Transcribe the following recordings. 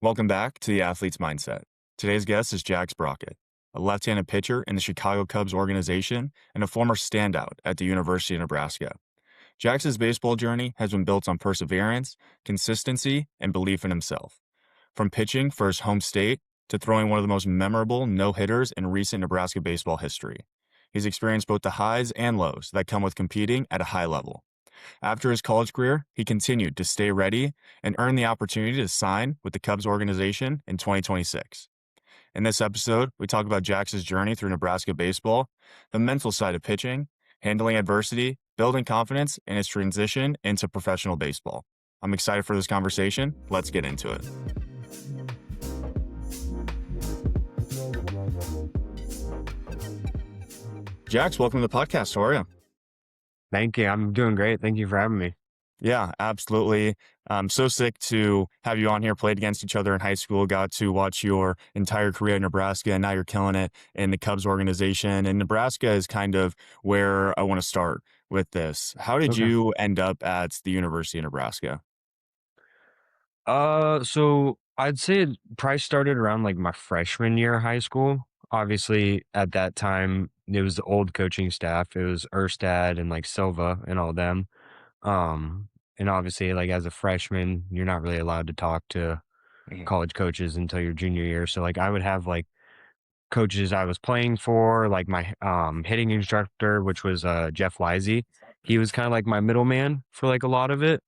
Welcome back to the Athlete's Mindset. Today's guest is Jax Brockett, a left-handed pitcher in the Chicago Cubs organization and a former standout at the University of Nebraska. Jax's baseball journey has been built on perseverance, consistency, and belief in himself. From pitching for his home state to throwing one of the most memorable no-hitters in recent Nebraska baseball history. He's experienced both the highs and lows that come with competing at a high level. After his college career, he continued to stay ready and earn the opportunity to sign with the Cubs organization in 2026. In this episode, we talk about Jax's journey through Nebraska baseball, the mental side of pitching, handling adversity, building confidence, and his transition into professional baseball. I'm excited for this conversation. Let's get into it. Jax, welcome to the podcast. How are you? Thank you. I'm doing great. Thank you for having me. Yeah, absolutely. I'm so sick to have you on here. Played against each other in high school, got to watch your entire career in Nebraska, and now you're killing it in the Cubs organization. And Nebraska is kind of where I want to start with this. How did Okay. you end up at the University of Nebraska? So I'd say it probably started around like my freshman year of high school. Obviously, at that time, it was the old coaching staff. It was Erstad and like Silva and all them. Um, and obviously, like as a freshman, you're not really allowed to talk to Mhm. college coaches until your junior year. So like I would have like coaches I was playing for, like my hitting instructor, which was Jeff Lisey. He was kind of like my middleman for like a lot of it.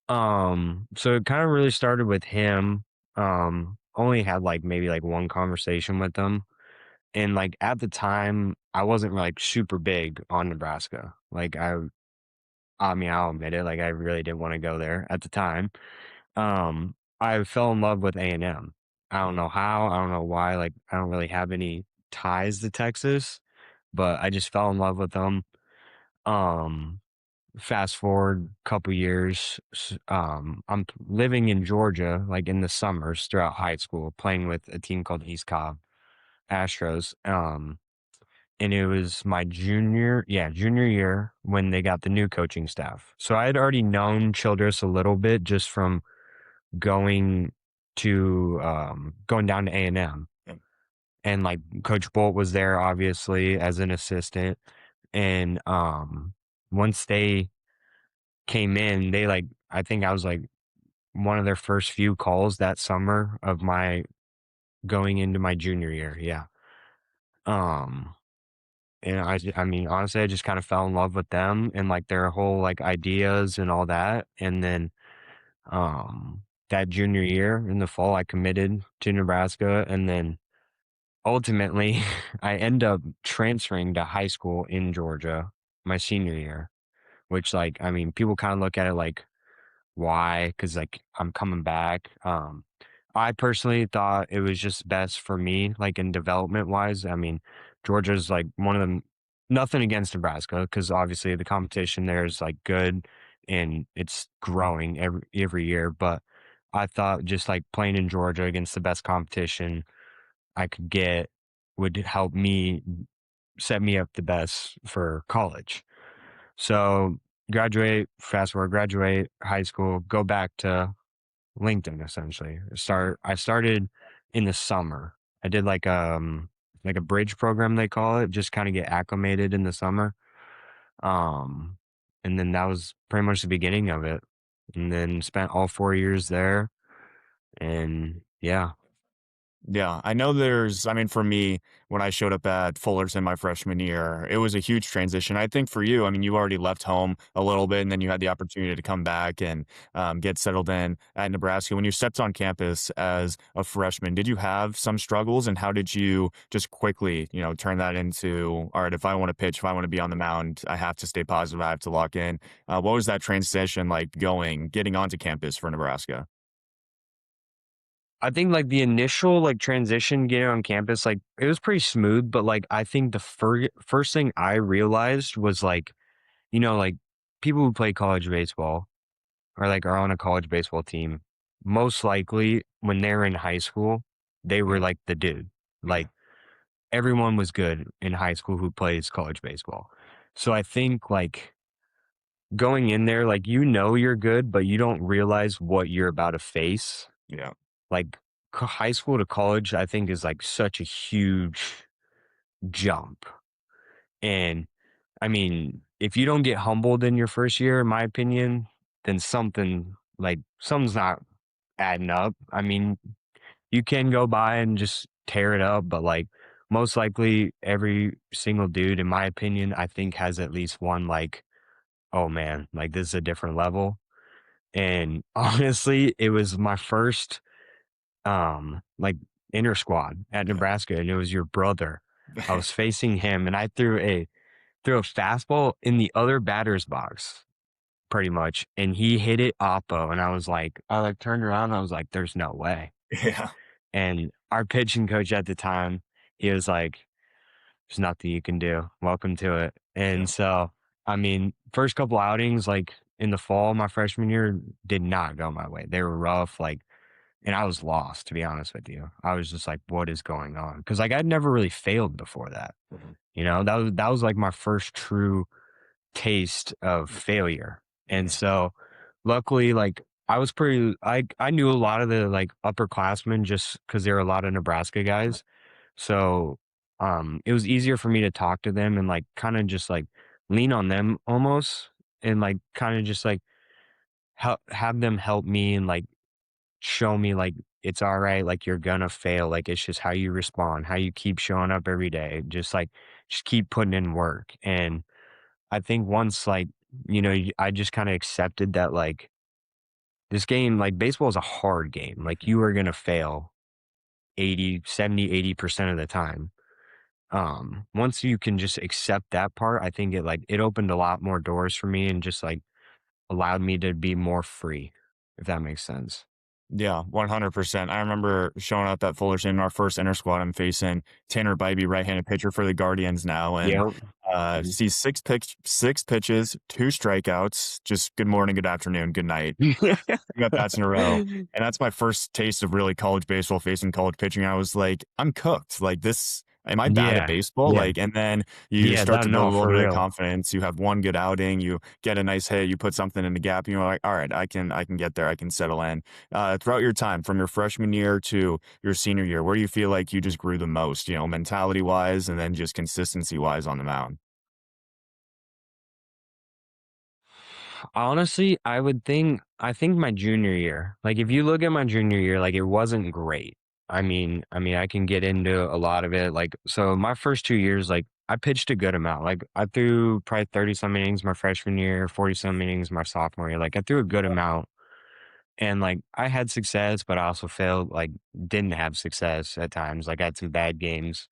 So it kind of really started with him. Only had like maybe like one conversation with him. And like at the time, I wasn't like super big on Nebraska. I mean, I'll admit it, like I really didn't want to go there at the time. I fell in love with A&M. I don't know how, I don't know why, like I don't really have any ties to Texas, but I just fell in love with them. Um, Fast forward a couple years, I'm living in Georgia, like in the summers throughout high school, playing with a team called East Cobb Astros. And it was my junior year when they got the new coaching staff. So I had already known Childress a little bit just from going going down to A&M. Yeah. And like Coach Bolt was there obviously as an assistant. And once they came in, they like I think I was like one of their first few calls that summer of my going into my junior year. Yeah. Um and I mean honestly I just kind of fell in love with them and like their whole like ideas and all that. And then that junior year in the fall I committed to Nebraska, and then ultimately I end up transferring to high school in Georgia my senior year, which like I mean people kind of look at it like why, because like I'm coming back. I personally thought it was just best for me, like in development wise. I mean, Georgia's like one of them. Nothing against Nebraska, because obviously the competition there is like good and it's growing every year. But I thought just like playing in Georgia against the best competition I could get would help me set me up the best for college. So graduate high school, go back to LinkedIn essentially. I started in the summer. I did like a bridge program they call it, just kind of get acclimated in the summer. Um and then that was pretty much the beginning of it. And then spent all 4 years there, and yeah. Yeah, I know I mean, for me, when I showed up at Fullerton my freshman year, it was a huge transition. I think for you, I mean, you already left home a little bit and then you had the opportunity to come back and get settled in at Nebraska. When you stepped on campus as a freshman, did you have some struggles and how did you just quickly, turn that into, all right, if I want to pitch, if I want to be on the mound, I have to stay positive, I have to lock in. What was that transition like getting onto campus for Nebraska? I think like the initial like transition getting on campus, like it was pretty smooth, but like I think the first thing I realized was like, like people who play college baseball or like are on a college baseball team, most likely when they're in high school, they were Mhm. like the dude. Yeah. Like everyone was good in high school who plays college baseball. So I think like going in there, like you're good, but you don't realize what you're about to face. Yeah. like high school to college, I think is like such a huge jump. And I mean, if you don't get humbled in your first year, in my opinion, then something's not adding up. I mean, you can go by and just tear it up, but like most likely every single dude, in my opinion, I think has at least one like, oh man, like this is a different level. And honestly, it was my first like inter squad at Okay. Nebraska, and it was your brother. I was facing him and I threw a fastball in the other batter's box pretty much, and he hit it oppo, and I like turned around and I was like, there's no way. Yeah. And our pitching coach at the time, he was like, there's nothing you can do. Welcome to it. Yeah. And so, I mean, first couple outings, like in the fall, my freshman year, did not go my way. They were rough, like, and I was lost, to be honest with you. I was just like, what is going on? Because like I'd never really failed before that. Mhm. That was like my first true taste of failure. And Mhm. so luckily, like I knew a lot of the like upperclassmen just because there were a lot of Nebraska guys. So it was easier for me to talk to them and like kind of just like lean on them almost and like kind of just like have them help me and like show me like it's all right, like you're gonna fail. Like it's just how you respond, how you keep showing up every day. Just keep putting in work. And I think once like, I just kind of accepted that like this game, like baseball is a hard game. Like you are going to fail 80% of the time. Once you can just accept that part, I think it opened a lot more doors for me and just like allowed me to be more free, if that makes sense. Yeah, 100%. I remember showing up at Fullerton, our first inter squad. I'm facing Tanner Bybee, right-handed pitcher for the Guardians now, and Yeah. see six pitches, two strikeouts, just good morning, good afternoon, good night. 3 at bats in a row, and that's my first taste of really college baseball facing college pitching. I was like, "I'm cooked. Like, this am I bad at Yeah. baseball?" Yeah. Like, and then you Yeah. start That, to build no, a little for bit of real. confidence. You have one good outing, you get a nice hit, you put something in the gap, and you're like, "All right, I can get there. I can settle in." Throughout your time, from your freshman year to your senior year, where do you feel like you just grew the most, mentality wise and then just consistency wise on the mound? Honestly, I think my junior year. Like if you look at my junior year, like it wasn't great. I mean I can get into a lot of it. Like so my first 2 years, like I pitched a good amount. Like I threw probably 30 some innings my freshman year, 40 some innings my sophomore year. Like I threw a good amount and like I had success, but I also failed, like didn't have success at times. Like I had some bad games.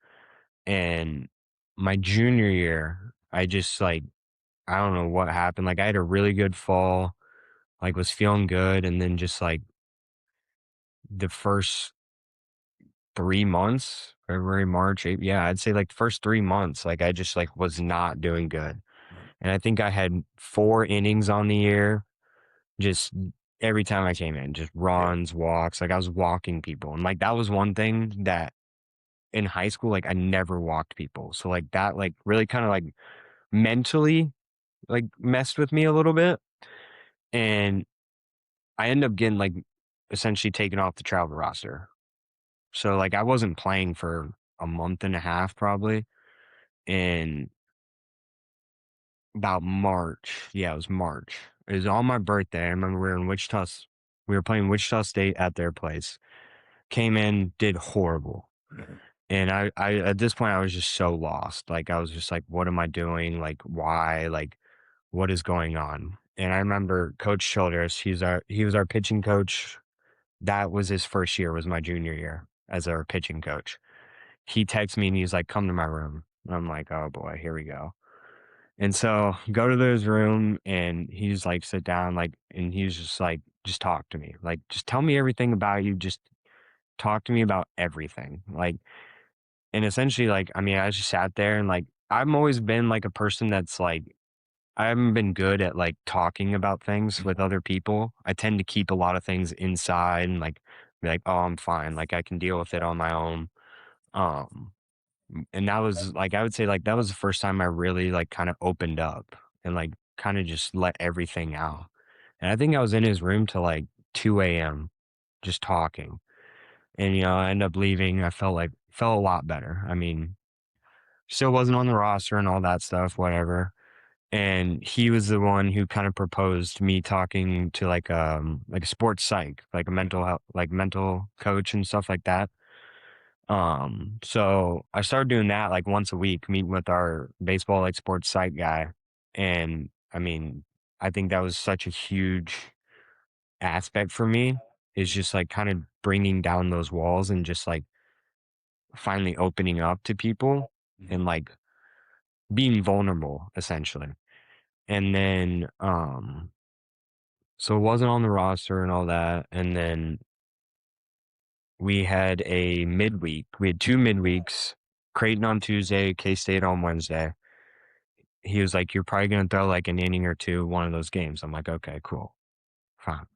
And my junior year, I just like I don't know what happened. Like I had a really good fall, like was feeling good, and then just like the first 3 months, February, March, April, yeah, I'd say like the first 3 months, like I just like was not doing good. And I think I had 4 innings on the year, just every time I came in, just Yeah. runs, walks, like I was walking people. And like that was one thing that in high school, like I never walked people. So like that like really kind of like mentally like messed with me a little bit. And I ended up getting like essentially taken off the travel roster. So like I wasn't playing for a month and a half probably. And about March, yeah, it was March. It was on my birthday. I remember we were playing Wichita State at their place. Came in, did horrible. Mhm. And I at this point I was just so lost. Like I was just like, what am I doing? Like why? Like what is going on? And I remember Coach Childress, he was our pitching coach. That was his first year, was my junior year as our pitching coach. He texts me and he's like, "Come to my room." And I'm like, "Oh boy, here we go." And so go to his room and he's like, "Sit down," like, and he's just like, "Just talk to me. Like, just tell me everything about you. Just talk to me about everything." Like, and essentially, like, I mean, I just sat there and like, I've always been like a person that's like, I haven't been good at like talking about things with other people. I tend to keep a lot of things inside and like be like, "Oh, I'm fine. Like, I can deal with it on my own." Um, and that was like I would say like that was the first time I really like kind of opened up and like kind of just let everything out. And I think I was in his room till like 2 a.m. just talking. And, I ended up leaving. I felt a lot better. I mean, still wasn't on the roster and all that stuff, whatever. And he was the one who kind of proposed me talking to like a sports psych, like a mental health, like mental coach and stuff like that. So I started doing that like once a week, meeting with our baseball like sports psych guy. And I mean, I think that was such a huge aspect for me, is just like kind of bringing down those walls and just like finally opening up to people Mhm. and like being vulnerable essentially. And then so it wasn't on the roster and all that. And then we had a midweek. We had two midweeks, Creighton on Tuesday, K-State on Wednesday. He was like, "You're probably gonna throw like an inning or two one of those games." I'm like, "Okay, cool. Fine."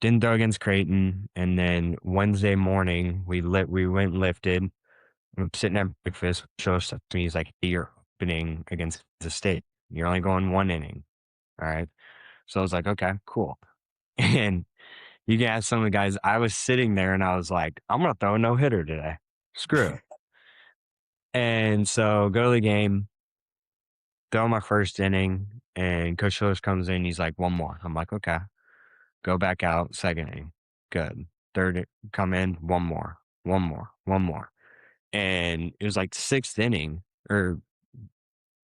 Didn't throw against Creighton. And then Wednesday morning we went and lifted. I'm sitting at breakfast, shows up to me, he's like, "Hey, you're opening against the state. You're only going one inning." All right. So I was like, "Okay, cool." And you can ask some of the guys, I was sitting there and I was like, "I'm gonna throw a no hitter today. Screw it." And so go to the game, throw my first inning, and Coach Lewis comes in, he's like, "One more." I'm like, "Okay." Go back out, second inning. Good. Third, come in, one more, one more, one more. And it was like sixth inning or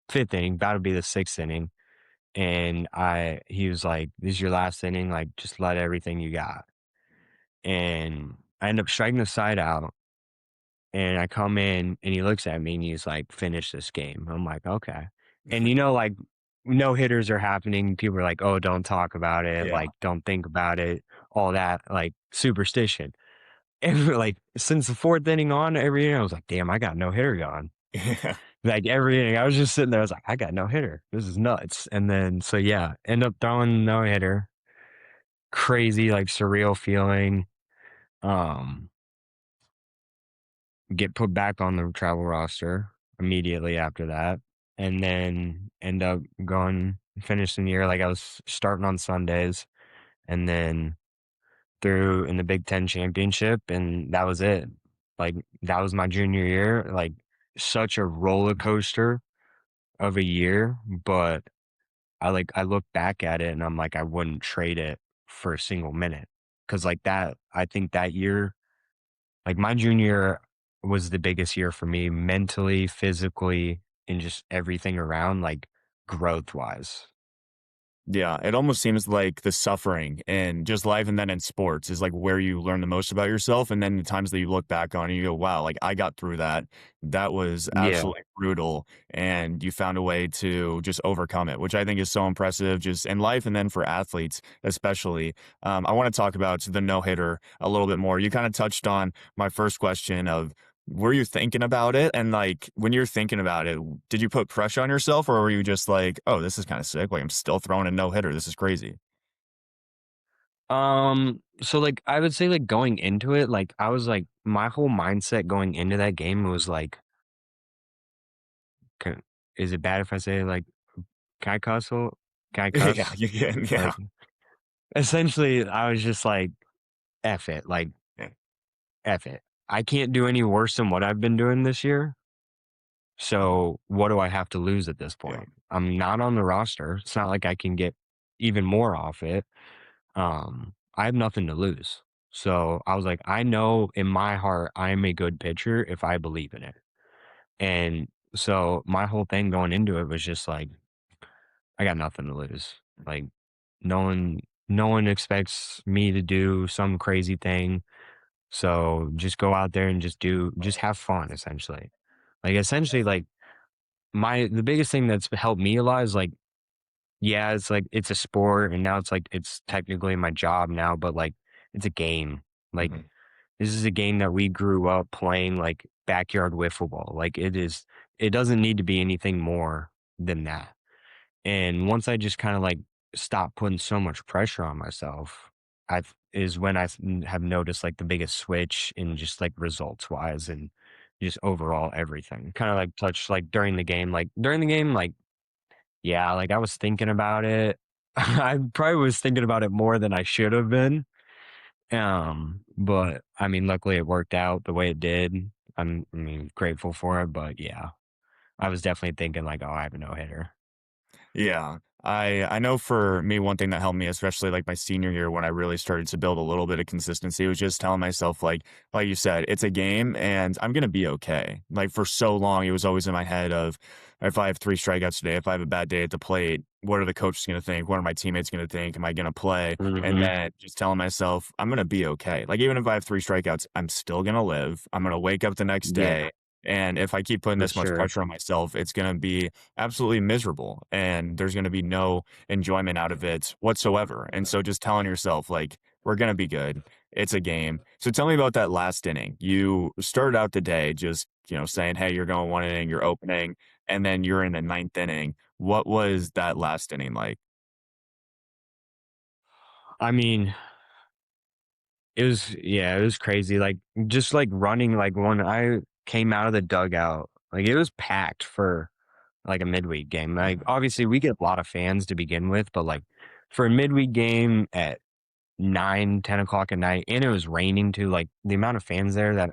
fifth inning, about to be the sixth inning. And he was like, "This is your last inning. Like, just let everything you got." And I end up striking the side out. And I come in and he looks at me and he's like, "Finish this game." I'm like, "Okay." And like no hitters are happening. People are like, "Oh, don't talk about it. Yeah. Like, don't think about it." All that like superstition. Every like since the fourth inning on, every inning I was like, "Damn, I got no hitter going." Yeah. Like every inning, I was just sitting there. I was like, "I got no hitter. This is nuts." And then so yeah, end up throwing no hitter. Crazy, like surreal feeling. Um, get put back on the travel roster immediately after that, and then end up going finishing the year like I was starting on Sundays, and then through in the Big Ten championship, and that was it. Like that was my junior year. Like such a roller coaster of a year, but I look back at it and I'm like I wouldn't trade it for a single minute because like that I think that year like my junior year was the biggest year for me mentally, physically, and just everything around, like growth wise. Yeah, it almost seems like the suffering in just life and then in sports is like where you learn the most about yourself. And then the times that you look back on and you go, wow, like I got through that. That was Yeah. absolutely brutal. And you found a way to just overcome it, which I think is so impressive just in life and then for athletes, especially. I want to talk about the no hitter a little bit more. You kind of touched on my first question of were you thinking about it? And like when you're thinking about it, did you put pressure on yourself or were you just like, oh, this is kind of sick. Like I'm still throwing a no hitter. This is crazy. So like I would say like going into it, like I was like my whole mindset going into that game was like, can, is it bad if I say like can I cuss? Can I Yeah, cuss? you can. Yeah. Like essentially I was just like, F it, like Yeah. F it. I can't do any worse than what I've been doing this year. So what do I have to lose at this Yeah. point? I'm not on the roster. It's not like I can get even more off it. I have nothing to lose. So I was like, I know in my heart I am a good pitcher if I believe in it. And so my whole thing going into it was just like, I got nothing to lose. Like no one no one expects me to do some crazy thing. So just go out there and just have fun essentially. Like essentially like the biggest thing that's helped me a lot is like, yeah, it's like it's a sport and now it's like it's technically my job now, but like it's a game. Like Mhm. this is a game that we grew up playing like backyard wiffle ball. Like it doesn't need to be anything more than that. And once I just kind of like stopped putting so much pressure on myself, is when have noticed like the biggest switch in just like results wise and just overall everything. Kind of like touch like during the game, like yeah, like I was thinking about it. I probably was thinking about it more than I should have been. But I mean, luckily it worked out the way it did. I mean, grateful for it, but yeah, I was definitely thinking like, "Oh, I have a no-hitter." Yeah. I know for me, one thing that helped me, especially like my senior year when I really started to build a little bit of consistency, was just telling myself, like you said, it's a game and I'm gonna be okay. Like for so long, it was always in my head of if I have 3 strikeouts today, if I have a bad day at the plate, what are the coaches gonna think? What are my teammates gonna think? Am I gonna play? And Mhm. then just telling myself, I'm gonna be okay. Like even if I have 3 strikeouts, I'm still gonna live. I'm gonna wake up the next Yeah, day. And if I keep putting for this much sure. pressure on myself, it's going to be absolutely miserable and there's going to be no enjoyment out of it whatsoever. And so just telling yourself, like, we're going to be good. It's a game. So tell me about that last inning. You started out the day just, saying, hey, you're going 1 inning, you're opening, and then you're in the ninth inning. What was that last inning like? I mean, it was crazy, like, just, like, running, like, when I came out of the dugout, like, it was packed for, like, a midweek game, like, obviously, we get a lot of fans to begin with, but, like, for a midweek game at 9, 10 o'clock at night, and it was raining too, like, the amount of fans there that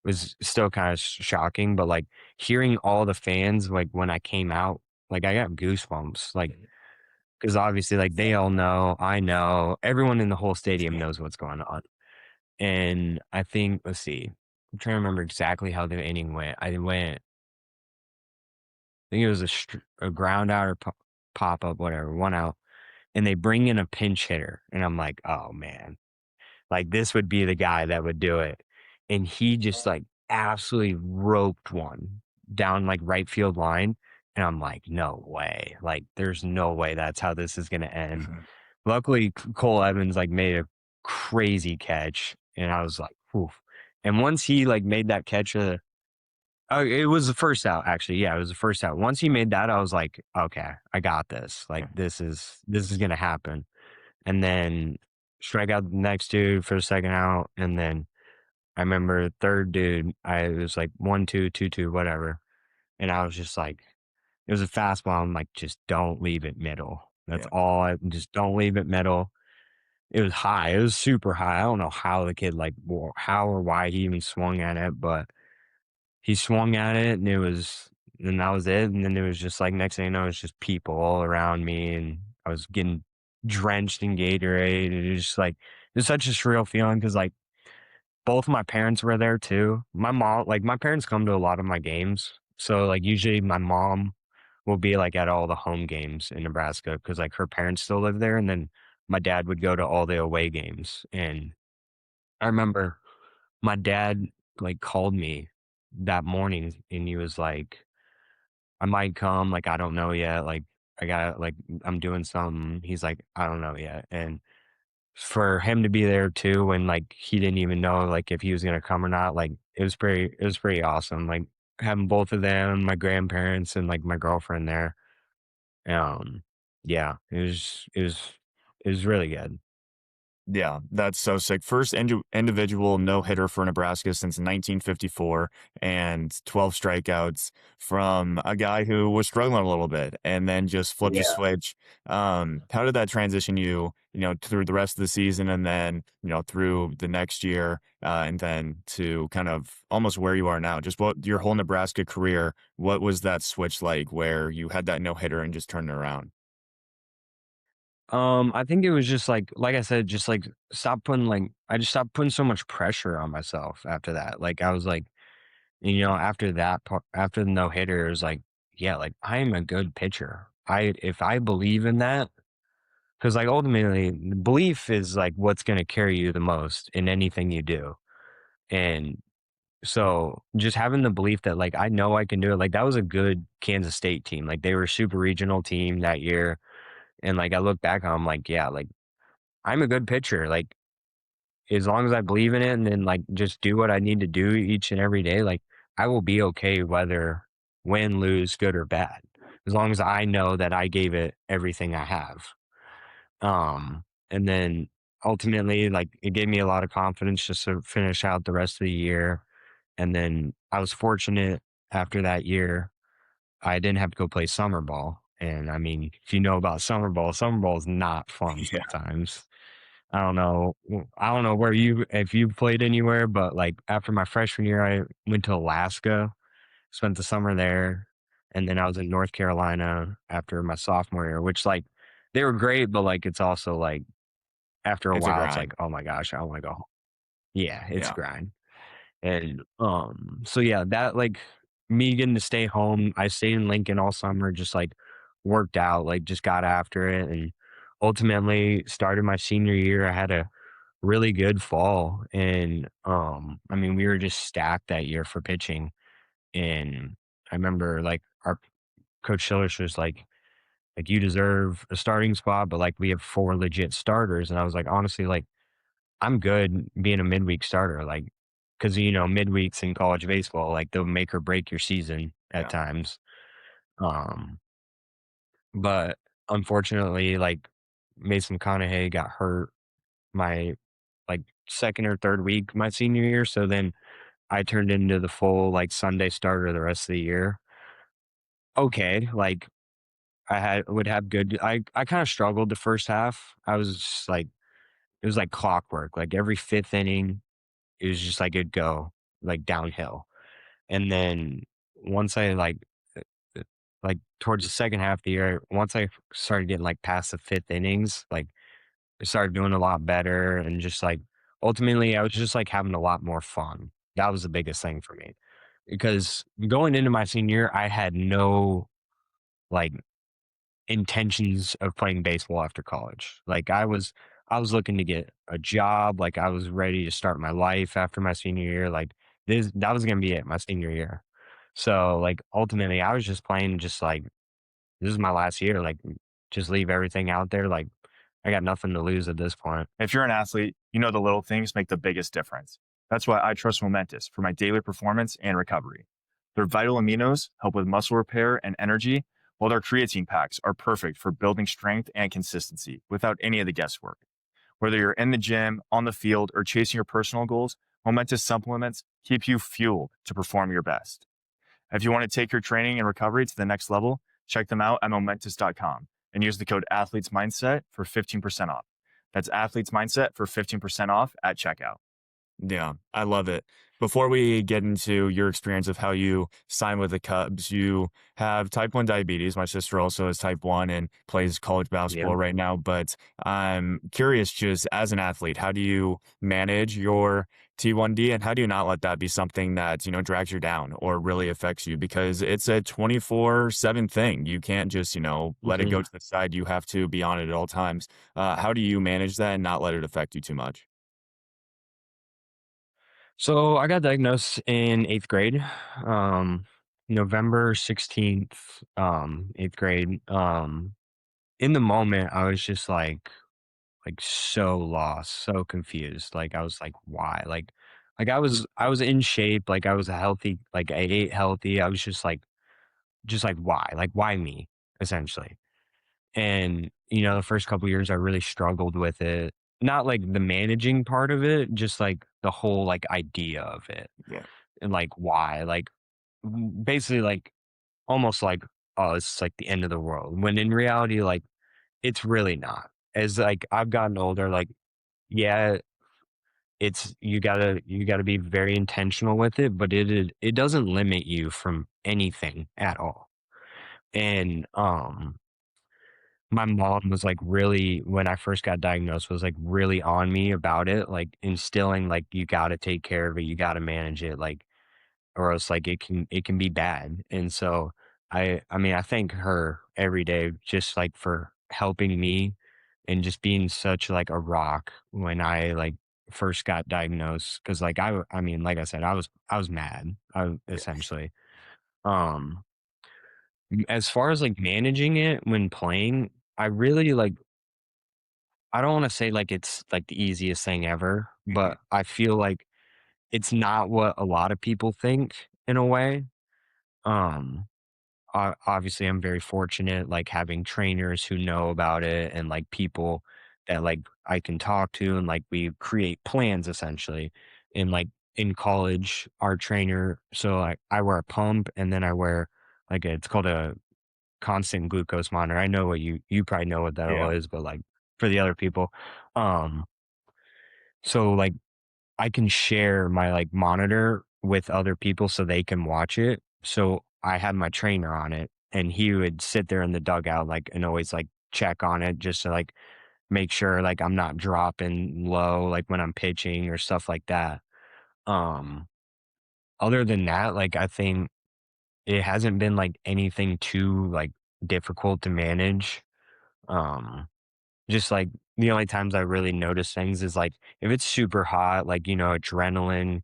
was still kinda shocking, but, like, hearing all the fans, like, when I came out, like, I got goosebumps, like, because obviously, like, they all know, I know, everyone in the whole stadium knows what's going on. And I think, let's see, I'm trying to remember exactly how the inning went. I think it was a ground out or pop up, whatever, 1 out, and they bring in a pinch hitter, and I'm like, oh man, like this would be the guy that would do it, and he just like absolutely roped one down like right field line, and I'm like, no way, like there's no way that's how this is gonna end. Luckily, Cole Evans like made a crazy catch, and I was like, "Oof!" And once he like made that catch, oh, it was the first out actually. Yeah, it was the first out. Once he made that, I was like, "Okay, I got this. Like this is gonna happen." And then strike out the next dude for the second out, and then I remember the third dude. I it was like 1-2, 2-2, whatever, and I was just like, it was a fastball. I'm like, just don't leave it middle. That's Yeah. all. I just don't leave it middle. It was high, it was super high. I don't know how the kid, like, how or why he even swung at it, but he swung at it, and that was it, and then it was just, like, next thing you know, it's just people all around me, and I was getting drenched in Gatorade, and it was just, like, it was such a surreal feeling because like, both my parents were there too. My parents come to a lot of my games, so, like, usually my mom will be, like, at all the home games in Nebraska because like, her parents still live there, and then my dad would go to all the away games, and I remember my dad, like, called me that morning, and he was like, "I might come, like, I don't know yet, like, I got like, I'm doing something." He's like, "I don't know yet," and for him to be there too when, like, he didn't even know, like, if he was gonna come or not, like, it was pretty awesome, like, having both of them, my grandparents, and, like, my girlfriend there. Um, yeah, it was really good. Yeah, that's so sick. First individual no hitter for Nebraska since 1954 and 12 strikeouts from a guy who was struggling a little bit and then just flipped a Yeah. switch. How did that transition you, through the rest of the season and then, through the next year and then to kind of almost where you are now? Just what your whole Nebraska career, what was that switch like where you had that no hitter and just turned it around? I think it was just like I said, just like I just stopped putting so much pressure on myself after that. Like I was like, after that part, after the no hitter, it was like, yeah, like I am a good pitcher. If I believe in that, because like ultimately belief is like what's gonna carry you the most in anything you do. And so just having the belief that like I know I can do it, like that was a good Kansas State team. Like they were a super regional team that year. And like I look back on 'em, like, yeah, like I'm a good pitcher. Like as long as I believe in it and then like just do what I need to do each and every day, like I will be okay whether win, lose, good or bad. As long as I know that I gave it everything I have. And then ultimately like it gave me a lot of confidence just to finish out the rest of the year. And then I was fortunate after that year, I didn't have to go play summer ball. And I mean, if you know about summer ball is not fun Yeah. sometimes. I don't know where you if you played anywhere, but like after my freshman year, I went to Alaska, spent the summer there, and then I was in North Carolina after my sophomore year, which like they were great, but like it's also like after a It's a while, it's like, grind. oh my gosh, I want to go home. Yeah, it's Yeah. grind. And so yeah, that like me getting to stay home, I stayed in Lincoln all summer, just like worked out, like just got after it and ultimately started my senior year. I had a really good fall. And I mean, we were just stacked that year for pitching. And I remember like our coach Schillers was like you deserve a starting spot, but like we have four legit starters. And I was like, honestly, like I'm good being a midweek starter, like, because midweeks in college baseball, like they'll make or break your season at Yeah. times. Um, but unfortunately, like Mason McConaughey got hurt my like second or third week my senior year. So then I turned into the full like Sunday starter the rest of the year. Okay, like would have good. I kind of struggled the first half. I was just like it was like clockwork. Like every fifth inning, it was just like it'd go like downhill. And then once I uh, like towards the second half of the year, once I started getting like past the fifth innings, like I started doing a lot better and just like ultimately I was just like having a lot more fun. That was the biggest thing for me. Because going into my senior year, I had no like intentions of playing baseball after college. Like I was looking to get a job, like I was ready to start my life after my senior year. Like this that was gonna be it, my senior year. So like ultimately I was just playing just like this is my last year, like just leave everything out there. Like I got nothing to lose at this point. If you're an athlete, you know the little things make the biggest difference. That's why I trust Momentous for my daily performance and recovery. Their vital aminos help with muscle repair and energy, while their creatine packs are perfect for building strength and consistency without any of the guesswork. Whether you're in the gym, on the field, or chasing your personal goals, Momentous supplements keep you fueled to perform your best. If you want to take your training and recovery to the next level, check them out at momentous.com and use the code athletesmindset for 15% off. That's athletes mindset for 15% off at checkout. Yeah, I love it. Before we get into your experience of how you sign with the Cubs, you have type 1 diabetes. My sister also has type 1 and plays college Yeah. basketball right now. But I'm curious, just as an athlete, how do you manage your T1D and how do you not let that be something that, drags you down or really affects you? Because it's a 24/7 thing. You can't just, let it go Mhm. to the side. You have to be on it at all times. How do you manage that and not let it affect you too much? So I got diagnosed in eighth grade, November 16th, eighth grade. In the moment, I was just like so lost, so confused. Like I was like, why? Like I was in shape, like I was a healthy, like I ate healthy. I was just like why? Like why me? Essentially. And the first couple years I really struggled with it. Not like the managing part of it, just like the whole like idea of it Yeah. and like why. Like basically like almost like oh it's like the end of the world when in reality like it's really not. As like I've gotten older, like yeah, it's you gotta be very intentional with it, but it doesn't limit you from anything at all. And my mom was like really when I first got diagnosed was like really on me about it, like instilling like you gotta take care of it, you gotta manage it, like or else like it can be bad. And so I mean I thank her every day just like for helping me and just being such like a rock when I like first got diagnosed because like I mean like I said I was mad Yeah. essentially. um as far as like managing it when playing, I really like I don't want to say like it's like the easiest thing ever, Mhm. but I feel like it's not what a lot of people think in a way. um Obviously I'm very fortunate like having trainers who know about it and like people that like I can talk to and like we create plans essentially. And like in college our trainer, so I wear a pump and then I wear like it's called a constant glucose monitor. I know what you probably know what that all Yeah. is, but like for the other people, um So, like, I can share my, like, monitor with other people so they can watch it. So, I had my trainer on it, and he would sit there in the dugout, like, and always, like, check on it just to, like, make sure, like, I'm not dropping low, like, when I'm pitching or stuff like that. Um, Other than that, like, I think it hasn't been, like, anything too, like, difficult to manage. Um, just, like, the only times I really notice things is, like, if it's super hot, like, adrenaline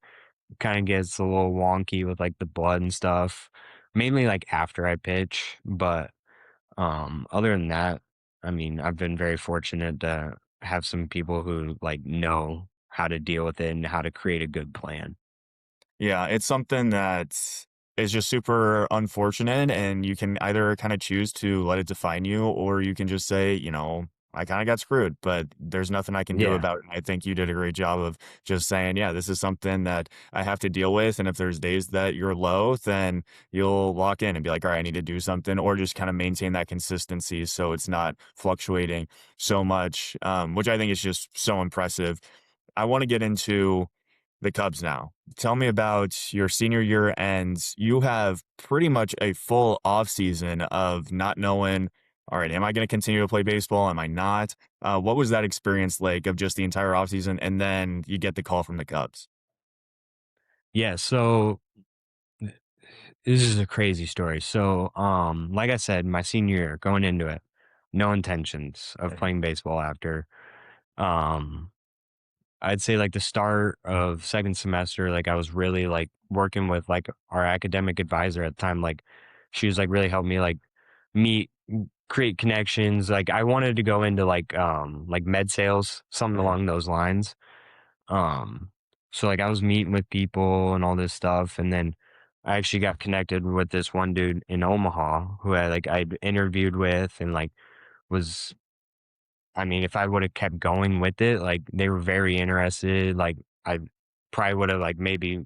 kinda gets a little wonky with, like, the blood and stuff, mainly, like, after I pitch, but, other than that, I mean, I've been very fortunate to have some people who, like, know how to deal with it and how to create a good plan. Yeah, it's something that is just super unfortunate, and you can either kind of choose to let it define you, or you can just say, I kind of got screwed, but there's nothing I can do Yeah. about it. And I think you did a great job of just saying, yeah, this is something that I have to deal with. And if there's days that you're low, then you'll lock in and be like, all right, I need to do something, or just kind of maintain that consistency so it's not fluctuating so much, which I think is just so impressive. I want to get into the Cubs now. Tell me about your senior year, and you have pretty much a full offseason of not knowing, all right, am I going to continue to play baseball? Am I not? What was that experience like of just the entire offseason? And then you get the call from the Cubs. Yeah, so th this is a crazy story. So, like I said, my senior year, going into it, no intentions of playing baseball after. Um, I'd say like the start of second semester, like I was really like working with like our academic advisor at the time. Like she was like really helping me like meet, create connections. Like I wanted to go into like med sales, something Mhm. along those lines. Um, so like I was meeting with people and all this stuff, and then I actually got connected with this one dude in Omaha who I'd interviewed with and like was I mean, if I would have kept going with it, like they were very interested. Like I probably would have like maybe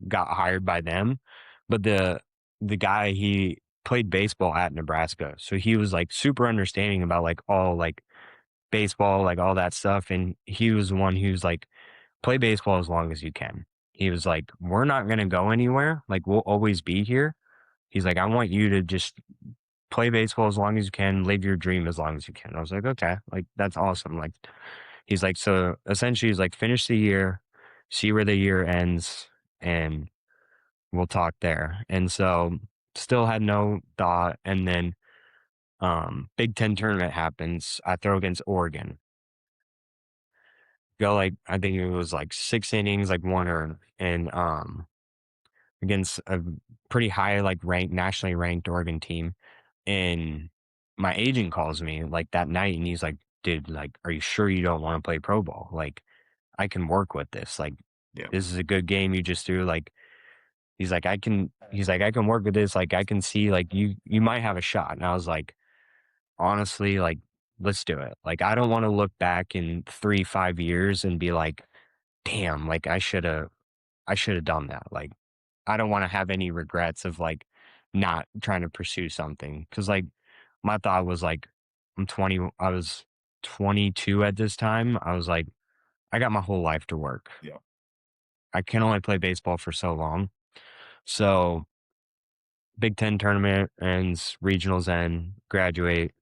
got hired by them. But the guy he played baseball at Nebraska. So he was like super understanding about like all like baseball, like all that stuff. And he was the one who's like, play baseball as long as you can. He was like, we're not gonna go anywhere. Like we'll always be here. He's like, I want you to just play baseball as long as you can, live your dream as long as you can. I was like, okay, like that's awesome. Like he's like, so essentially he's like, finish the year, see where the year ends, and we'll talk there. And so still had no thought. And then Big Ten tournament happens. I throw against Oregon. Go like I think it was like 6 innings, like one earned, and against a pretty high like ranked nationally ranked Oregon team. And my agent calls me like that night and he's like, dude, like, are you sure you don't want to play pro ball? Like, I can work with this. Like, Yeah. this is a good game you just threw. Like, he's like, I can work with this. Like, I can see like you might have a shot. And I was like, honestly, like, let's do it. Like, I don't want to look back in 3, 5 years and be like, damn, like I should have done that. Like, I don't want to have any regrets of like not trying to pursue something. Cause like my thought was like, I was 22 at this time. I was like, I got my whole life to work. Yeah. I can only play baseball for so long. So Big Ten tournament ends, regionals end, graduate.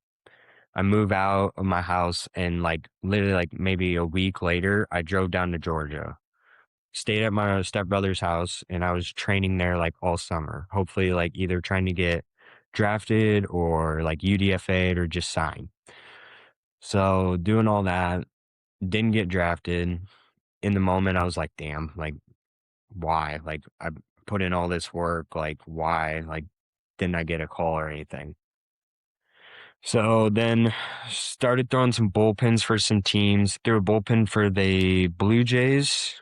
I move out of my house and like literally like maybe a week later, I drove down to Georgia, stayed at my stepbrother's house, and I was training there like all summer. Hopefully, like either trying to get drafted or like UDFA'd or just sign. So doing all that, didn't get drafted. In the moment, I was like, damn, like why? Like I put in all this work, like why? Like didn't I get a call or anything? So then started throwing some bullpens for some teams. Threw a bullpen for the Blue Jays.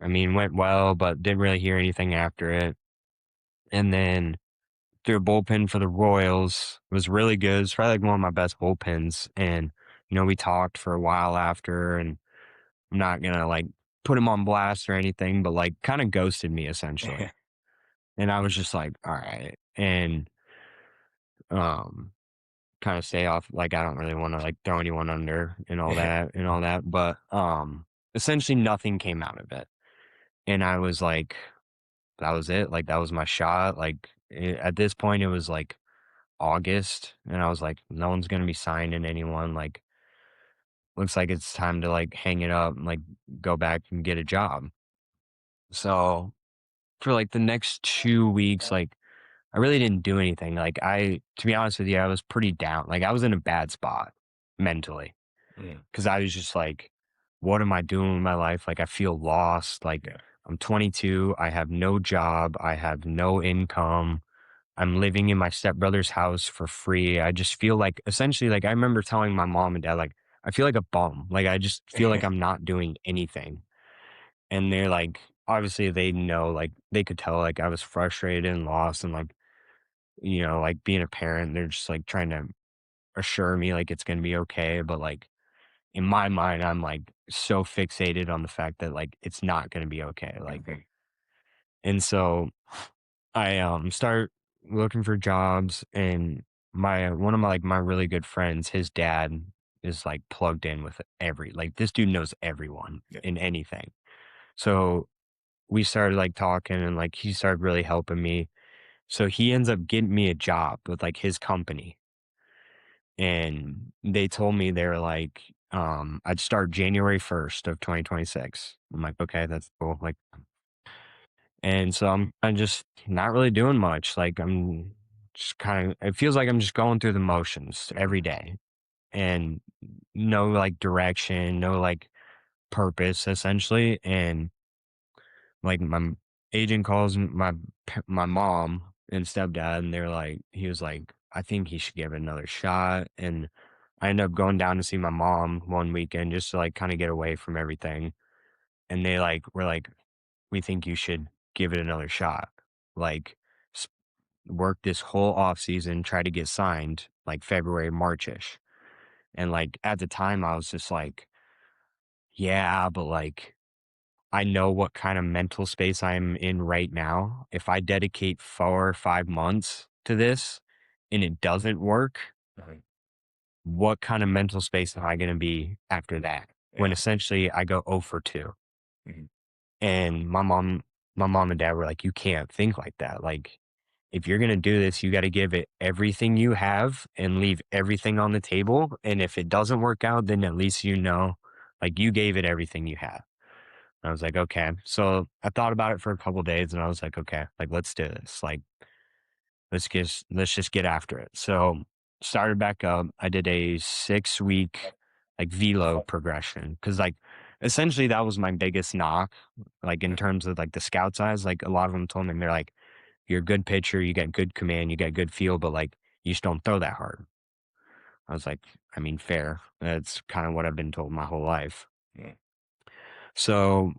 I mean, went well, but didn't really hear anything after it. And then threw a bullpen for the Royals. It was really good. It's probably like one of my best bullpens. And, we talked for a while after, and I'm not gonna like put him on blast or anything, but like kind of ghosted me essentially. And I was just like, all right. And um kind of stay off. Like, I don't really want to like throw anyone under and all that. But essentially nothing came out of it. And I was like, that was it. Like, that was my shot. Like, at this point, it was like August, and I was like, no one's gonna be signing anyone. Like, looks like it's time to like hang it up and like go back and get a job. So for like the next 2 weeks, like I really didn't do anything. Like, to be honest with you, I was pretty down. Like, I was in a bad spot mentally Mm, because I was just like, what am I doing with my life? Like, I feel lost. Like, yeah. I'm 22. I have no job. I have no income. I'm living in my stepbrother's house for free. I just feel like, essentially, like, I remember telling my mom and dad, like, I feel like a bum. Like, I just feel like I'm not doing anything. And they're like, obviously, they know, like, they could tell, like, I was frustrated and lost and, like, like being a parent, they're just like trying to assure me like it's gonna be okay. But like in my mind, I'm like so fixated on the fact that like it's not gonna be okay. Like, Mhm. and so I start looking for jobs, and my one of my like my really good friends, his dad is like plugged in with like this dude knows everyone Yeah. in anything. So we started like talking, and like he started really helping me. So he ends up getting me a job with like his company. And they told me they were like, I'd start January 1st of 2026. I'm like, okay, that's cool. Like, and so I'm just not really doing much. Like, I'm just kind of, it feels like I'm just going through the motions every Mhm. day, and no like direction, no like purpose essentially. And like agent calls my mom and stepdad, and he was like, I think he should give it another shot. And I ended up going down to see my mom one weekend just to like kind of get away from everything. And they like were like, we think you should give it another shot. Like, s- work this whole off season, try to get signed like February, Marchish. And like at the time, I was just like, yeah, but like I know what kind of mental space I'm in right now. If I dedicate 4 or 5 months to this and it doesn't work, Mhm. what kind of mental space am I going to be after that? When Yeah. essentially I go 0 for 2. Mhm. And my mom and dad were like, you can't think like that. Like, if you're going to do this, you got to give it everything you have and leave everything on the table. And if it doesn't work out, then at least like you gave it everything you have. I was like, okay. So I thought about it for a couple days, and I was like, okay, like let's do this. Like, let's just get after it. So started back up. I did a 6 week like velo progression, because like essentially that was my biggest knock. Like, in Mhm. terms of like the scout size, like a lot of them told me, they're like, you're a good pitcher, you got good command, you got good feel, but like you just don't throw that hard. I was like, I mean, fair. That's kind of what I've been told my whole life. Yeah. So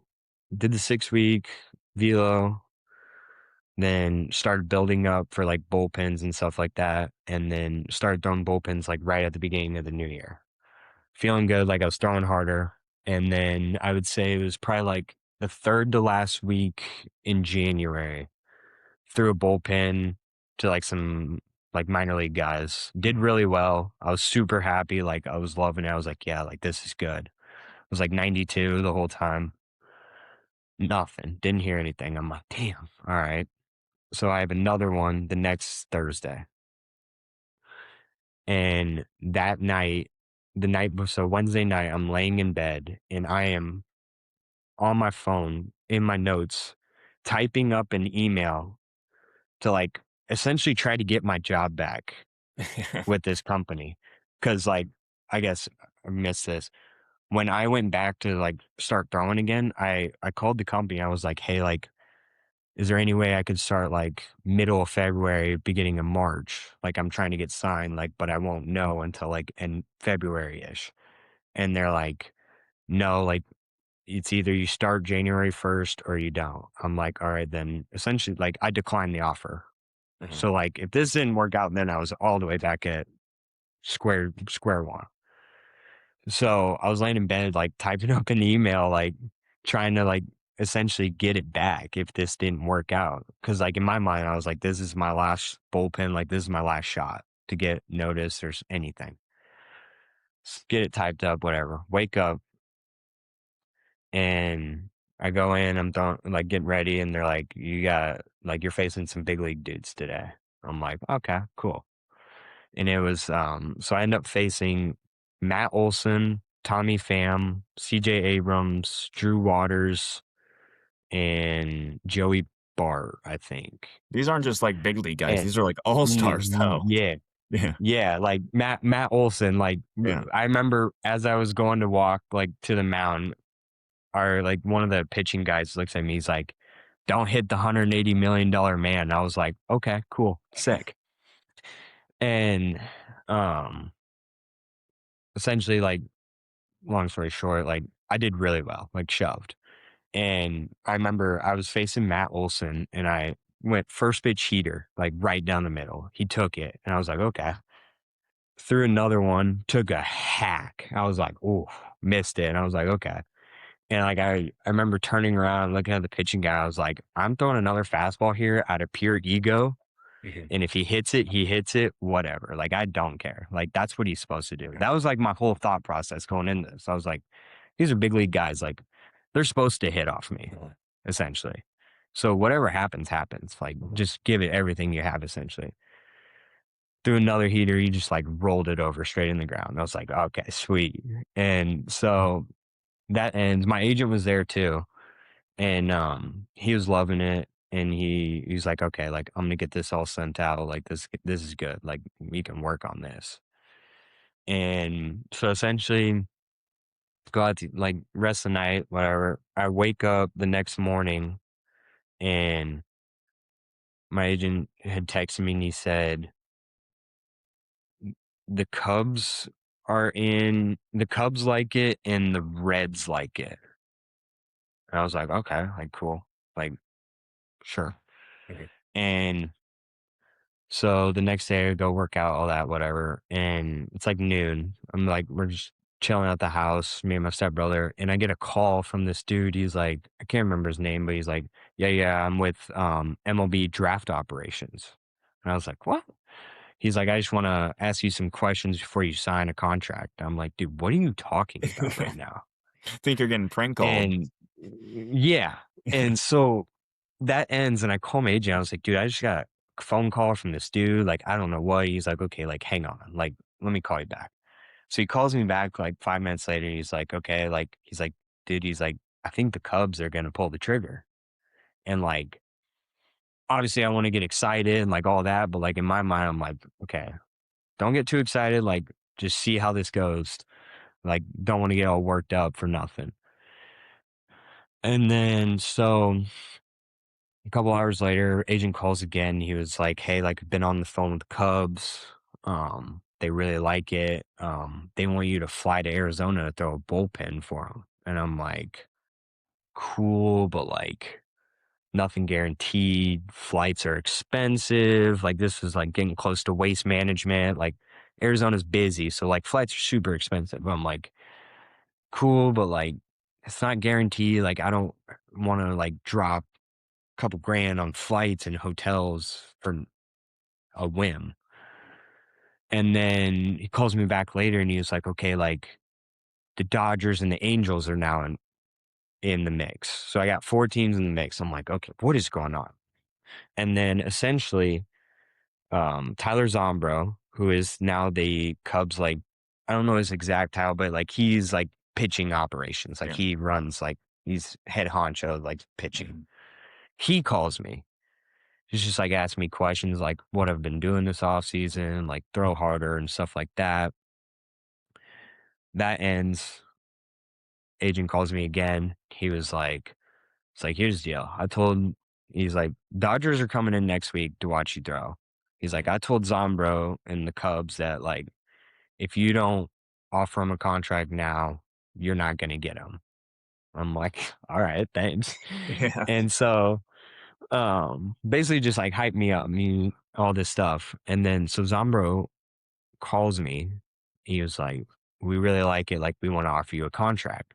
did the 6 week velo, then started building up for like bullpens and stuff like that. And then started throwing bullpens like right at the beginning of the new year. Feeling good, like I was throwing harder. And then I would say it was probably like the third to last week in January, threw a bullpen to like some like minor league guys. Did Mhm. really well. I was super happy. Like, I was loving it. I was like, yeah, like this is good. It was like 92 the whole time. Nothing. Didn't hear anything. I'm like, damn. All right. So I have another one the next Thursday. And that night, so Wednesday night, I'm laying in bed and I am on my phone in my notes, typing up an email to like essentially try to get my job back with this company. Cause like, I guess I missed this. When I went back to like start throwing again, I called the company. I was like, hey, like, is there any way I could start like middle of February, beginning of March? Like, I'm trying to get signed, like, but I won't know until like in February ish. And they're like, no, like, it's either you start January 1st or you don't. I'm like, all right, then essentially, like, I declined the offer. Mhm. So, like, if this didn't work out, then I was all the way back at square one. So I was laying in bed, like typing up an email, like trying to like essentially get it back if this didn't work out. Cause like in my mind, I was like, this is my last bullpen, like this is my last shot. to get notice or anything. Get it typed up, whatever. Wake up and I go in, I'm throwing, like getting ready, and they're like, you got like you're facing some big league dudes today. I'm like, okay, cool. And it was so I end up facing Matt Olson, Tommy Pham, CJ Abrams, Drew Waters, and Joey Bart, I think. These aren't just like big league guys. And These are like all stars, though. yeah, Yeah. yeah, like Matt Olson, like Yeah. I remember as I was going to walk like to the mound, our like one of the pitching guys looks at me, he's like, "Don't hit the $180 million man." I was like, "Okay, cool, sick." And um essentially, like, long story short, like I did really well, like shoved. And I remember I was facing Matt Olson and I went first pitch heater, like right down the middle. He took it and I was like, okay. Threw another one, took a hack. I was like, oh, missed it. And I was like, okay. And like I remember turning around, looking at the pitching guy. I was like, I'm throwing another fastball here out of pure ego. Mhm. And if he hits it, he hits it, whatever. Like, I don't care. Like, that's what he's supposed to do. That was like my whole thought process going into this. I was like, these are big league guys. Like, they're supposed to hit off me, essentially. So whatever happens, happens. Like, just give it everything you have, essentially. Through another heater, he just like rolled it over straight in the ground. I was like, okay, sweet. And so that ends. My agent was there too. And he was loving it. And he's like, okay, like I'm gonna get this all sent out. Like this is good. Like we can work on this. And so essentially go out to like rest the night, whatever. I wake up the next morning and my agent had texted me and he said, the Cubs like it and the Reds like it. And I was like, okay, like cool. Like, sure. Mhm. And so the next day I go work out, all that, whatever. And it's like noon. I'm like, we're just chilling at the house, me and my stepbrother. And I get a call from this dude. He's like, I can't remember his name, but he's like, yeah, I'm with MLB draft operations. And I was like, what? He's like, I just want to ask you some questions before you sign a contract. I'm like, dude, what are you talking about right now? Think you're getting prank called. And yeah. And so that ends and I call my agent. I was like, dude, I just got a phone call from this dude. Like, I don't know what. He's like, okay, like, hang on. Like, let me call you back. So he calls me back like 5 minutes later. He's like, okay, like, he's like, dude, he's like, I think the Cubs are going to pull the trigger. And like, obviously, I want to get excited and like all that. But like, in my mind, I'm like, okay, don't get too excited. Like, just see how this goes. Like, don't want to get all worked up for nothing. And then, so a couple hours later, agent calls again. He was like, "Hey, like I've been on the phone with the Cubs. They really like it. They want you to fly to Arizona to throw a bullpen for them." And I'm like, "Cool, but like nothing guaranteed. Flights are expensive. Like this is like getting close to waste management. Like Arizona's busy, so like flights are super expensive." I'm like, "Cool, but like it's not guaranteed. Like I don't want to like drop couple grand on flights and hotels for a whim." And then he calls me back later and he was like, okay, like the Dodgers and the Angels are now in the mix. So I got 4 teams in the mix. I'm like, okay, what is going on? And then essentially, Tyler Zombro, who is now the Cubs, like, I don't know his exact title, but like he's like pitching operations. Like Yeah. he runs, like he's head honcho, like pitching. He calls me. He's just like asking me questions like what I've been doing this off season, like throw harder and stuff like that. That ends. Agent calls me again. He was like, it's like, here's the deal. He's like, Dodgers are coming in next week to watch you throw. He's like, I told Zombro and the Cubs that like, if you don't offer him a contract now, you're not going to get him. I'm like, all right, thanks. Yeah. And so basically just like hype me up, me all this stuff. And then so Zombro calls me. He was like, we really like it. Like, we want to offer you a contract.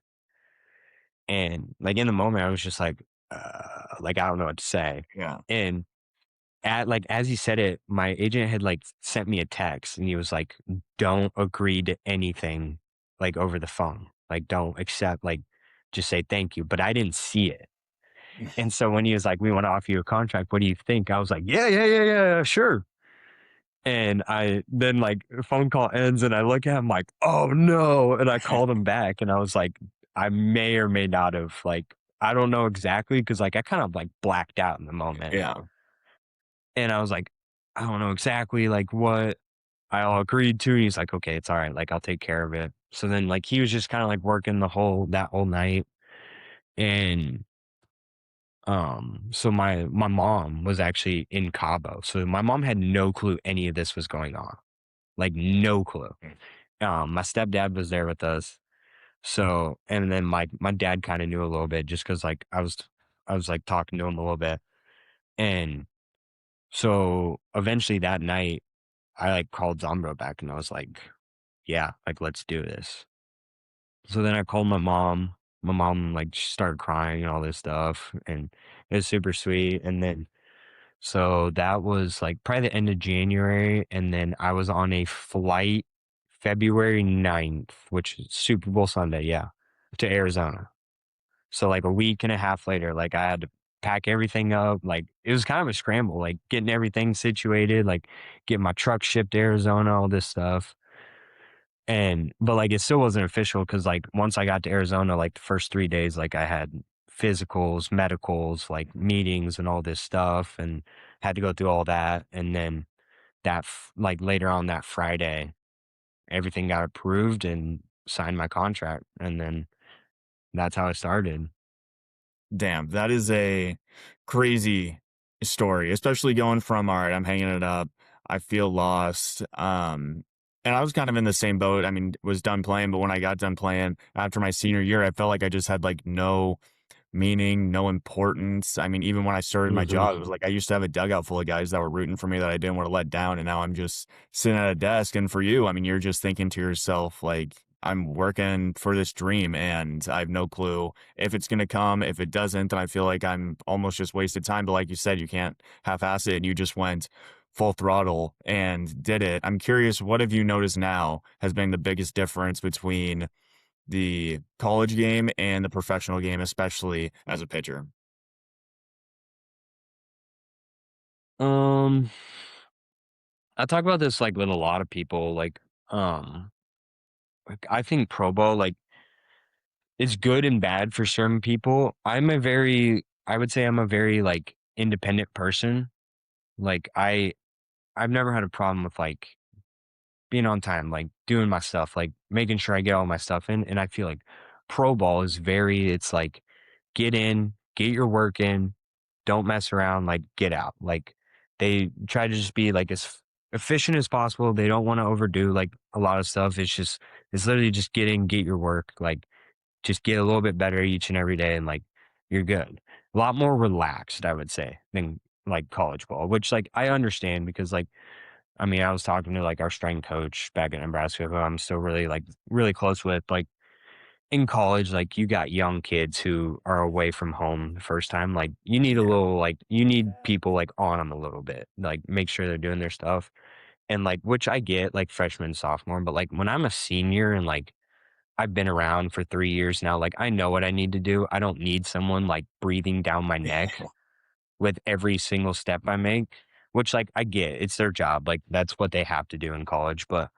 And like in the moment, I was just like, I don't know what to say. Yeah. And as he said it, my agent had, like, sent me a text, and he was like, "Don't agree to anything, like, over the phone. Like, don't accept, like, just say thank you." But I didn't see it. And so when he was like, "We wanna offer you a contract. What do you think?" I was like, "Yeah, yeah, yeah, yeah, sure." And I then, like, the phone call ends, and I look at him like, "Oh, no." And I called him back, and I was like, I may or may not have, like, I don't know exactly because, like, I kind of, like, blacked out in the moment. Yeah. And I was like, "I don't know exactly, like, what I all agreed to." And he's like, "Okay, it's alright, like, I'll take care of it." So then, like, he was just kinda, like, working that whole night, and, so my mom was actually in Cabo, so my mom had no clue any of this was going on, like, no clue. Mm. My stepdad was there with us, so and then my dad kinda knew a little bit just because like, I was, like, talking to him a little bit, and so eventually that night I, like, called Zombro back and I was like, "Yeah, like, let's do this." So then I called my mom. My mom, like, she started crying and all this stuff, and it was super sweet, and then so that was, like, probably the end of January, and then I was on a flight February 9th, which is Super Bowl Sunday, yeah, to Arizona. So, like, a week and a half later, like, I had to pack everything up, like, it was kind of a scramble, like, getting everything situated, like, getting my truck shipped to Arizona, all this stuff, and but, like, it still wasn't official because like, once I got to Arizona, like, the first 3 days, like, I had physicals, medicals, like, meetings and all this stuff, and had to go through all that, and then like, later on that Friday, everything got approved and signed my contract, and then that's how it started. Damn, that is a crazy story, especially going from, "All right, I'm hanging it up. I feel lost." And I was kind of in the same boat. I mean, was done playing, but when I got done playing after my senior year, I felt like I just had like no meaning, no importance. I mean, even when I started my Mhm. job, it was like I used to have a dugout full of guys that were rooting for me that I didn't want to let down. And now I'm just sitting at a desk. And for you, I mean, you're just thinking to yourself, like, I'm working for this dream and I have no clue if it's going to come. If it doesn't, then I feel like I'm almost just wasted time. But like you said, you can't half ass it. And you just went full throttle and did it. I'm curious, what have you noticed now has been the biggest difference between the college game and the professional game, especially as a pitcher? Um, I talk about this, like, with a lot of people, um, I think pro ball, like, is good and bad for certain people. I would say I'm a very, like, independent person. Like, I've never had a problem with, like, being on time, like, doing my stuff, like, making sure I get all my stuff in, and I feel like pro ball is very it's like, get in, get your work in, don't mess around, like, get out. Like, they try to just be, like, as efficient as possible. They don't wanna overdo, like, a lot of stuff. It's literally just get in, get your work, like, just get a little bit better each and every day, and, like, you're good. A lot more relaxed, I would say, than, like, college ball, which, like, I understand because, like, I mean, I was talking to, like, our strength coach back in Nebraska, who I'm still really, like, really close with, like, in college, like, you got young kids who are away from home the first time, like, Yeah. you need people, like, on them a little bit, like, make sure they're doing their stuff, and, like, which I get, like, freshman, sophomore, but, like, when I'm a senior and, like, I've been around for 3 years now, like, I know what I need to do. I don't need someone, like, breathing down my neck with every single step I make, which, like, I get, it's their job, like, that's what they have to do in college, but,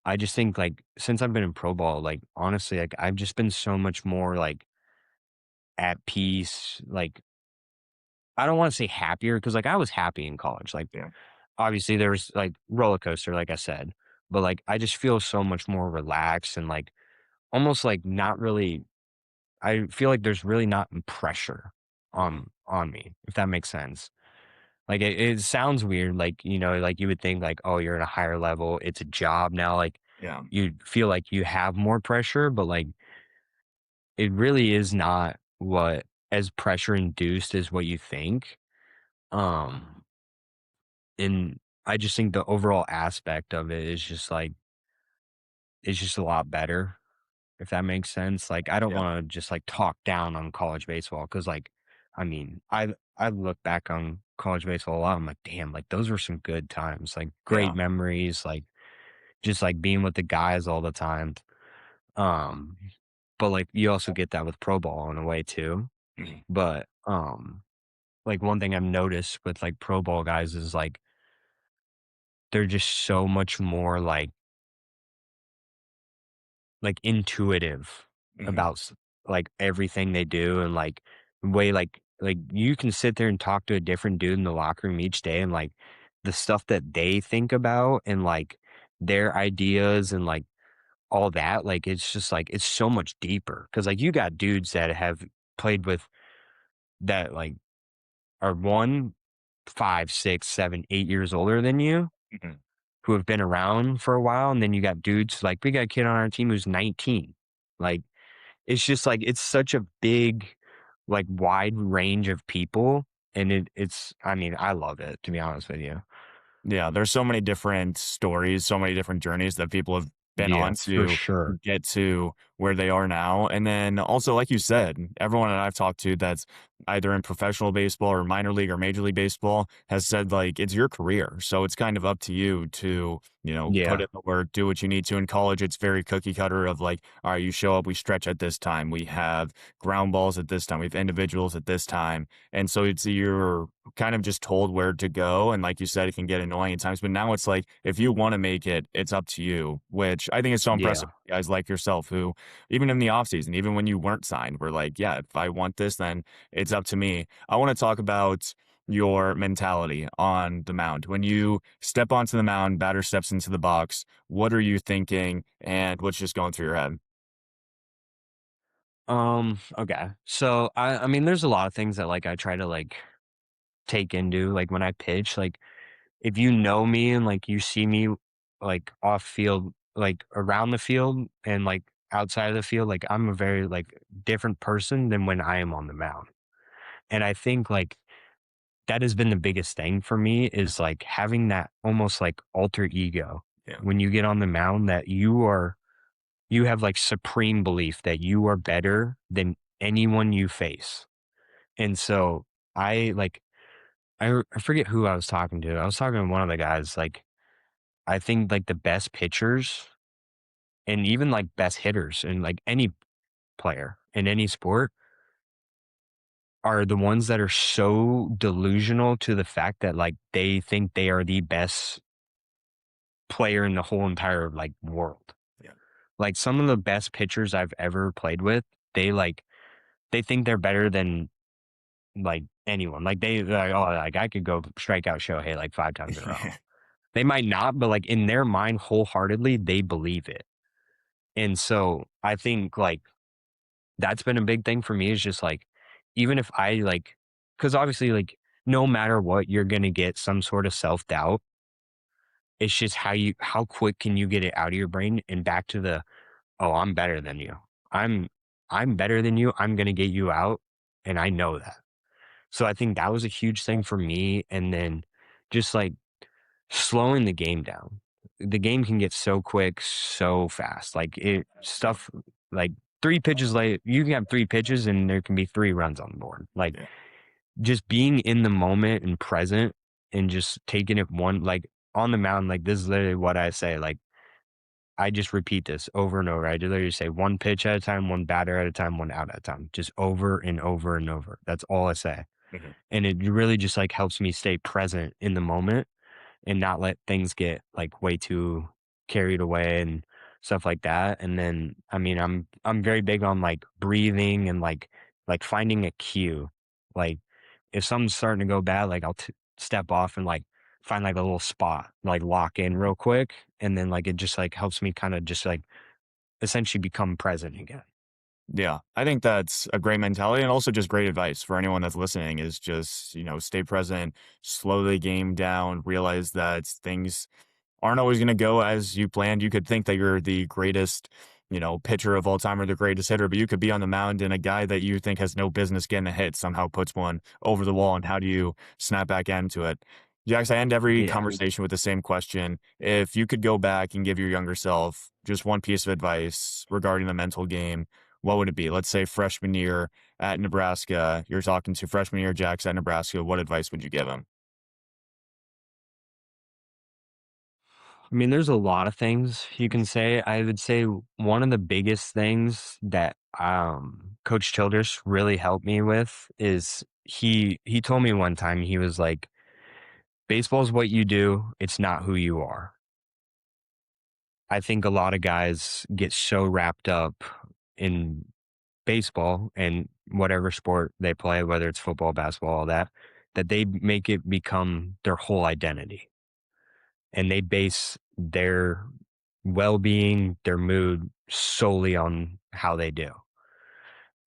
I just think, like, since I've been in pro ball, like, honestly, like, I've just been so much more, like, at peace, like, I don't wanna say happier because like, I was happy in college, like, Yeah. obviously, there was, like, roller coaster, like I said, but, like, I just feel so much more relaxed and, like, almost, like, not really I feel like there's really not pressure Mhm. on me, if that makes sense. Like, it sounds weird, like, like, you would think, like, "Oh, you're at a higher level, it's a job now," like, Yeah. you feel like you have more pressure, but, like, it really is not what as pressure induced as what you think, um, and I just think the overall aspect of it is just, like it's just a lot better, if that makes sense. Like, I don't Yeah. wanna just, like, talk down on college baseball because, like, I mean, I look back on college baseball a lot. I'm like, damn, like those were some good times, like great Yeah. memories, like just like being with the guys all the time. Um, but like you also get that with pro ball in a way too. Mhm. But like one thing I've noticed with like pro ball guys is like they're just so much more like intuitive Mhm. about like everything they do and like way like you can sit there and talk to a different dude in the locker room each day and like the stuff that they think about and like their ideas and like all that like it's just like it's so much deeper because like you got dudes that have played with that like are 1, 5, 6, 7, 8 years older than you Mhm. who have been around for a while and then you got dudes like we got a kid on our team who's 19 like it's just like it's such a big, like, wide range of people, and it's I mean, I love it, to be honest with you. Yeah, there's so many different stories, so many different journeys that people have been Yeah, on for to sure. get to where they are now. And then also, like you said, everyone that I've talked to that's either in professional baseball or minor league or major league baseball has said like it's your career. So it's kind of up to you to, put Yeah, in the work, do what you need to. In college, it's very cookie cutter of like, all right, you show up, we stretch at this time, we have ground balls at this time, we have individuals at this time. And so it's you're kind of just told where to go. And like you said, it can get annoying at times. But now it's like, if you want to make it, it's up to you, which I think is so impressive. yeah. Guys like yourself, who even in the offseason, even when you weren't signed, were like, yeah, if I want this, then it's up to me. I want to talk about your mentality on the mound. When you step onto the mound, batter steps into the box, what are you thinking and what's just going through your head? Okay. So, I mean, there's a lot of things that, like, I try to, like, take into, like, when I pitch, like, if you know me and, like, you see me, like, off field, like, around the field and, like, outside of the field, like, I'm a very, like, different person than when I am on the mound, and I think, like, that has been the biggest thing for me is like having that almost like alter ego Yeah. when you get on the mound that you have like supreme belief that you are better than anyone you face. And so I like I forget who I was talking to. I was talking to one of the guys like I think like the best pitchers and even like best hitters and like any player in any sport are the ones that are so delusional to the fact that like they think they are the best player in the whole entire, like, world. Yeah. Like, some of the best pitchers I've ever played with, they, like they think they're better than, like, anyone. Like, like, "Oh, like, I could go strike out Shohei, like, 5 times in a row." They might not, but, like, in their mind, wholeheartedly, they believe it. And so, I think, like, that's been a big thing for me is just, like, even if I, like, because obviously, like, no matter what, you're gonna get some sort of self-doubt. It's just how quick can you get it out of your brain and back to the oh, I'm better than you. I'm I'm better than you. I'm gonna get you out, and I know that. So I think that was a huge thing for me, and then just, like, slowing the game down. The game can get so quick, so fast. Like, it Yeah. stuff like 3 pitches late you can have 3 pitches, and there can be 3 runs on the board. Like, Yeah. just being in the moment and present and just taking it one like, on the mountain, like, this is literally what I say, like I just repeat this over and over. I literally say one pitch at a time, one batter at a time, one out at a time, just over and over and over. That's all I say. Mhm. And it really just like helps me stay present in the moment and not let things get like way too carried away and stuff like that. And then I mean I'm very big on like breathing and like finding a cue. Like if something's starting to go bad, like I'll step off and like find like a little spot, like lock in real quick. And then like it just like helps me kind of just like essentially become present again. Yeah, I think that's a great mentality and also just great advice for anyone that's listening is just, stay present, slow the game down, realize that things aren't always going to go as you planned. You could think that you're the greatest, pitcher of all time or the greatest hitter, but you could be on the mound and a guy that you think has no business getting a hit somehow puts one over the wall. And how do you snap back into it? Jax, I end every Yeah. conversation with the same question. If you could go back and give your younger self just one piece of advice regarding the mental game, what would it be? Let's say freshman year, at Nebraska. You're talking to freshman year Jax at Nebraska. What advice would you give him? I mean, there's a lot of things you can say. I would say one of the biggest things that Coach Childress really helped me with is he told me one time, he was like, baseball is what you do, it's not who you are. I think a lot of guys get so wrapped up in baseball and whatever sport they play, whether it's football, basketball, all that, that they make it become their whole identity. And they base their well-being, their mood solely on how they do.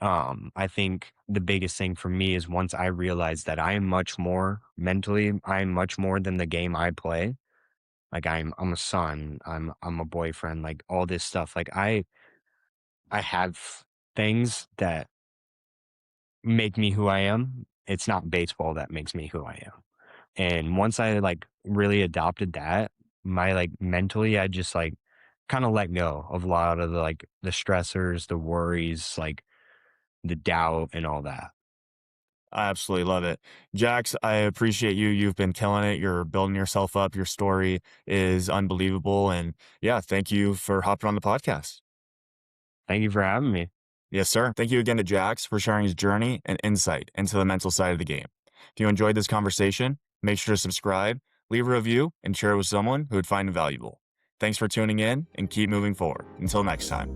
I think the biggest thing for me is once I realized that I am much more mentally, I am much more than the game I play. Like I'm a son, I'm a boyfriend, like all this stuff. Like I have things that make me who I am. It's not baseball that makes me who I am. And once I like really adopted that, my like mentally, I just like kind of let go of a lot of the like the stressors, the worries, like the doubt and all that. I absolutely love it. Jax, I appreciate you. You've been killing it. You're building yourself up. Your story is unbelievable. And yeah, thank you for hopping on the podcast. Thank you for having me. Yes, sir. Thank you again to Jax for sharing his journey and insight into the mental side of the game. If you enjoyed this conversation, make sure to subscribe, leave a review, and share it with someone who would find it valuable. Thanks for tuning in and keep moving forward. Until next time.